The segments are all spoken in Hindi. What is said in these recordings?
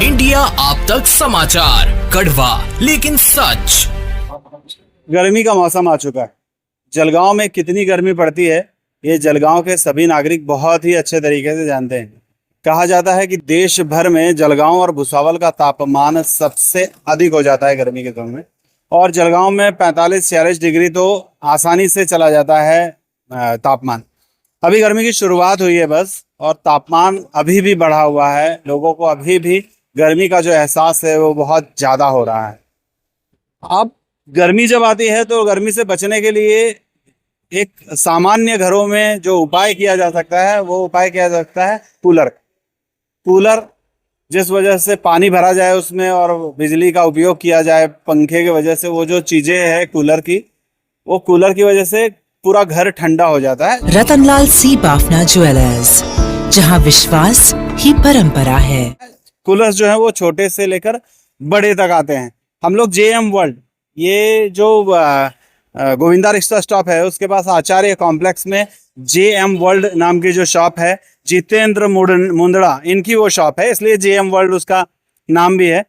इंडिया आप तक समाचार, कड़वा लेकिन सच। गर्मी का मौसम आ चुका है। जलगांव में कितनी गर्मी पड़ती है ये जलगांव के सभी नागरिक बहुत ही अच्छे तरीके से जानते हैं। कहा जाता है कि देश भर में जलगांव और भुसावल का तापमान सबसे अधिक हो जाता है गर्मी के दिनों में, और जलगांव में 45-46 डिग्री तो आसानी से चला जाता है तापमान। अभी गर्मी की शुरुआत हुई है बस, और तापमान अभी भी बढ़ा हुआ है। लोगों को अभी भी गर्मी का जो एहसास है वो बहुत ज़्यादा हो रहा है। अब गर्मी जब आती है तो गर्मी से बचने के लिए एक सामान्य घरों में जो उपाय किया जा सकता है वो उपाय किया जा सकता है कूलर, जिस वजह से पानी भरा जाए उसमें और बिजली का उपयोग किया जाए पंखे की वजह से। वो जो चीज़ें हैं कूलर की वजह से पूरा घर ठंडा हो जाता है। रतनलाल सी बाफना ज्वेलर्स, जहां विश्वास ही परंपरा है। कूलर्स जो है वो छोटे से लेकर बड़े तक आते हैं। हम लोग JM वर्ल्ड, ये जो गोविंदा रिक्शा स्टॉप है उसके पास आचार्य कॉम्प्लेक्स में JM वर्ल्ड नाम की जो शॉप है, जितेंद्र मुंदड़ा इनकी वो शॉप है, इसलिए JM वर्ल्ड उसका नाम भी है।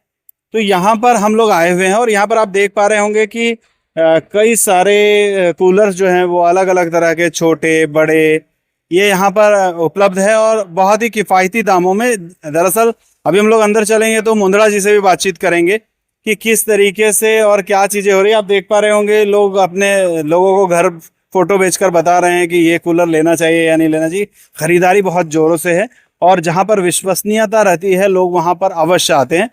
तो यहाँ पर हम लोग आए हुए हैं और यहाँ पर आप देख पा रहे होंगे कि कई सारे कूलर्स जो हैं वो अलग अलग तरह के, छोटे बड़े, ये यहाँ पर उपलब्ध है और बहुत ही किफ़ायती दामों में। दरअसल अभी हम लोग अंदर चलेंगे तो मुंदड़ा जी से भी बातचीत करेंगे कि किस तरीके से और क्या चीज़ें हो रही है। आप देख पा रहे होंगे लोग अपने लोगों को घर फोटो भेजकर बता रहे हैं कि ये कूलर लेना चाहिए या नहीं लेना चाहिए। खरीदारी बहुत ज़ोरों से है और जहाँ पर विश्वसनीयता रहती है लोग वहाँ पर अवश्य आते हैं।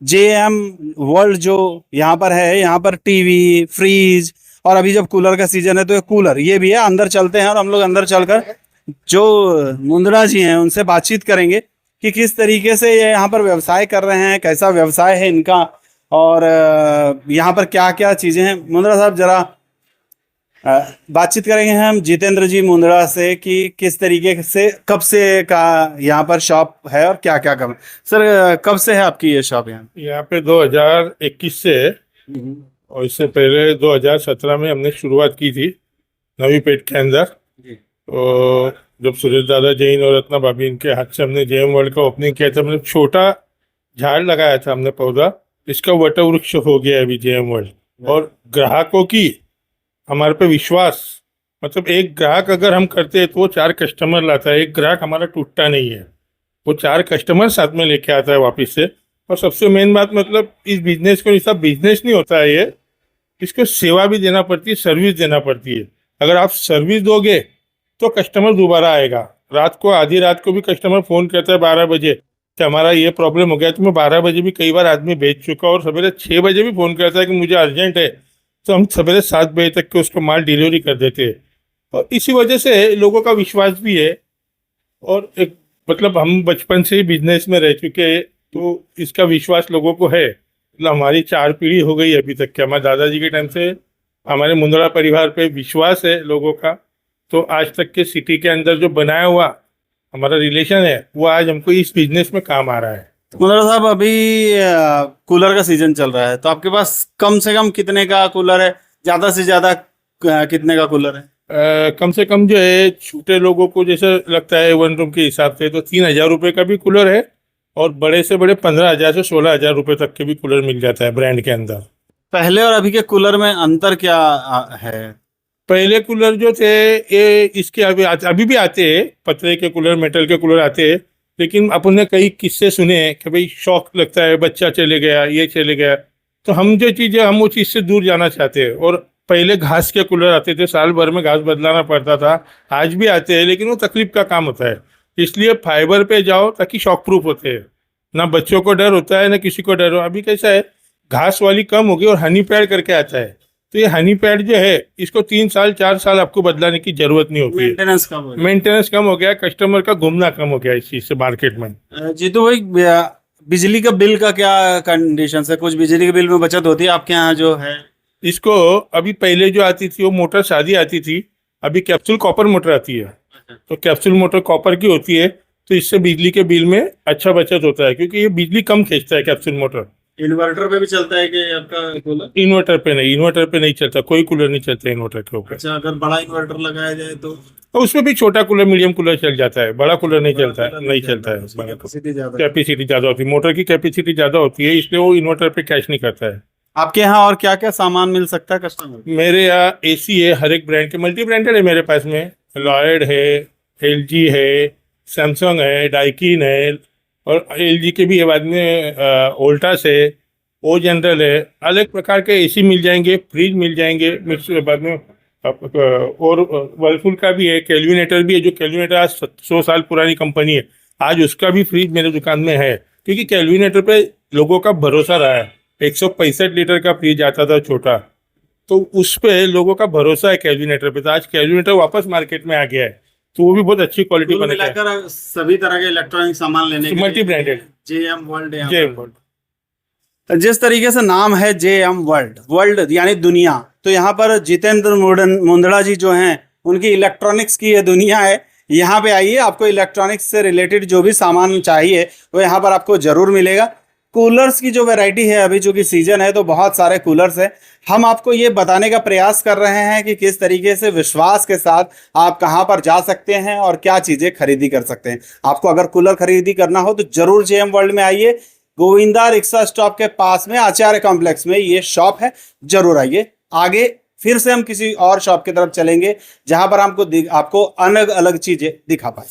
JM वर्ल्ड जो यहाँ पर है, यहाँ पर टीवी, फ्रीज और अभी जब कूलर का सीजन है तो ये कूलर ये भी है। अंदर चलते हैं और हम लोग अंदर चलकर जो मुंदड़ा जी हैं उनसे बातचीत करेंगे कि किस तरीके से ये यहाँ पर व्यवसाय कर रहे हैं, कैसा व्यवसाय है इनका और यहाँ पर क्या क्या चीज़ें हैं। मुंदड़ा साहब जरा बातचीत करेंगे हम जितेंद्र जी मुंदड़ा से कि किस तरीके से, कब से का यहाँ पर शॉप है और क्या क्या काम है। सर कब से है आपकी ये शॉप? यहाँ पे 2021 से है और इससे पहले 2017 में हमने शुरुआत की थी नवी पेट के अंदर। तो जब सुरेश दादा जैन और रत्ना भाभी इनके हाथ से हमने JM वर्ल्ड का ओपनिंग किया था, मतलब छोटा झाड़ लगाया था हमने पौधा, इसका वट वृक्ष हो गया अभी JM वर्ल्ड। और ग्राहकों की हमारे पे विश्वास, मतलब एक ग्राहक अगर हम करते हैं तो वो 4 कस्टमर लाता है। एक ग्राहक हमारा टूटता नहीं है, वो 4 कस्टमर साथ में लेके आता है वापस से। और सबसे मेन बात, मतलब इस बिजनेस को सब बिजनेस नहीं होता है ये, इसको सेवा भी देना पड़ती है, सर्विस देना पड़ती है। अगर आप सर्विस दोगे तो कस्टमर दोबारा आएगा। रात को, आधी रात को भी कस्टमर फ़ोन करता है 12 बजे कि हमारा ये प्रॉब्लम हो गया। तो मैं 12 बजे भी कई बार आदमी भेज चुका, और सवेरे 6 बजे भी फ़ोन करता है कि मुझे अर्जेंट है, तो हम सवेरे 7 बजे तक के उसको माल डिलीवरी कर देते हैं। और इसी वजह से लोगों का विश्वास भी है। और एक मतलब हम बचपन से ही बिजनेस में रह चुके हैं तो इसका विश्वास लोगों को है। मतलब हमारी 4 पीढ़ी हो गई अभी तक के, हमारे दादाजी के टाइम से हमारे मुंदड़ा परिवार पे विश्वास है लोगों का। तो आज तक के सिटी के अंदर जो बनाया हुआ हमारा रिलेशन है वो आज हमको इस बिजनेस में काम आ रहा है। मुंदड़ा साहब अभी कूलर का सीजन चल रहा है तो आपके पास कम से कम कितने का कूलर है, ज़्यादा से ज़्यादा कितने का कूलर है? कम से कम जो है छोटे लोगों को जैसे लगता है 1 रूम के हिसाब से तो 3000 रुपये का भी कूलर है, और बड़े से बड़े 15,000 से 16,000 रुपये तक के भी कूलर मिल जाता है ब्रांड के अंदर। पहले और अभी के कूलर में अंतर क्या है? पहले कूलर जो थे ये इसके अभी भी आते हैं, पतले के कूलर, मेटल के कूलर आते हैं, लेकिन अपन ने कई किस्से सुने कि भाई शौक लगता है, बच्चा चले गया, ये चले गया, तो हम जो चीज़ें हम वो चीज़ से दूर जाना चाहते हैं। और पहले घास के कूलर आते थे, साल भर में घास बदलाना पड़ता था, आज भी आते हैं लेकिन वो तकलीफ का काम होता है। इसलिए फाइबर पे जाओ ताकि शॉक प्रूफ होते हैं, ना बच्चों को डर होता है ना किसी को डर हो। अभी कैसा है, घास वाली कम होगी और हनी पैड करके आता है, तो ये हनी पैड जो है इसको 3 साल 4 साल आपको बदलाने की जरूरत नहीं होती है। मेंटेनेंस कम हो गया, कस्टमर का घूमना कम हो गया इस चीज से मार्केट में। जीतू भाई, बिजली का बिल का क्या कंडीशन है? कुछ बिजली के बिल में बचत होती है आपके यहाँ जो है? इसको अभी पहले जो आती थी वो मोटर सादी आती थी, अभी कैप्सूल कॉपर मोटर आती है। तो कैप्सूल मोटर कॉपर की होती है, तो इससे बिजली के बिल में अच्छा बचत होता है, क्योंकि ये बिजली कम खींचता है कैप्सूल मोटर। इन्वर्टर पे भी चलता है कि आपका कूलर? इन्वर्टर पे नहीं चलता, कोई कूलर नहीं चलता इन्वर्टर के ऊपर। अच्छा, अगर बड़ा इन्वर्टर लगाया जाए तो? और उसमें भी छोटा कूलर मीडियम कूलर चल जाता है, बड़ा कूलर नहीं चलता है, नहीं चलता है। कैपेसिटी ज्यादा कैपेसिटी ज़्यादा होती है, मोटर की कैपेसिटी ज़्यादा होती है, इसलिए वो इन्वर्टर पे कैच नहीं करता है। आपके यहाँ और क्या क्या सामान मिल सकता है कस्टमर? मेरे यहाँ एसी है, हर एक ब्रांड के, मल्टी ब्रांडेड है मेरे पास में। लॉयड है, एलजी है, सैमसंग है, डाइकिन है, और एलजी के भी है, बाद में वोल्टास है, ओ जनरल है। अलग प्रकार के एसी मिल जाएंगे, फ्रिज मिल जाएंगे, मिक्स बाद में और वर्लपूल का भी है, कैलविनेटर भी है। जो कैलविनेटर आज 100 साल पुरानी कंपनी है, आज उसका भी फ्रिज मेरे दुकान में है, क्योंकि कैलविनेटर पे लोगों का भरोसा रहा है। 165 लीटर का फ्रिज आता था छोटा, तो उस पे लोगों का भरोसा है कैलविनेटर पे। तो आज कैलविनेटर वापस मार्केट में आ गया है, तो वो भी बहुत अच्छी क्वालिटी कुल बनेगा। मिलाकर सभी तरह के इलेक्ट्रॉनिक सामान लेने के मल्टी ब्रांडेड जेएम वर्ल्ड है। जे जिस तरीके से नाम है जेएम वर्ल्ड, वर्ल्ड यानी दुनिया, तो यहाँ पर जितेंद्र मुंदड़ा जी जो हैं, उनकी इलेक्ट्रॉनिक्स की ये दुनिया है। यहाँ पे आइए, आपको इलेक्ट्रॉनिक्स से रिलेटेड जो भी सामान चाहिए वो यहाँ पर आपको जरूर मिलेगा। कूलर्स की जो वैरायटी है, अभी चूंकि सीजन है तो बहुत सारे कूलर्स हैं। हम आपको ये बताने का प्रयास कर रहे हैं कि किस तरीके से विश्वास के साथ आप कहाँ पर जा सकते हैं और क्या चीज़ें खरीदी कर सकते हैं। आपको अगर कूलर खरीदी करना हो तो जरूर जेएम वर्ल्ड में आइए। गोविंदा रिक्शा स्टॉप के पास में आचार्य कॉम्प्लेक्स में ये शॉप है, जरूर आइए। आगे फिर से हम किसी और शॉप की तरफ चलेंगे जहां पर आपको अलग अलग चीजें दिखा पाए।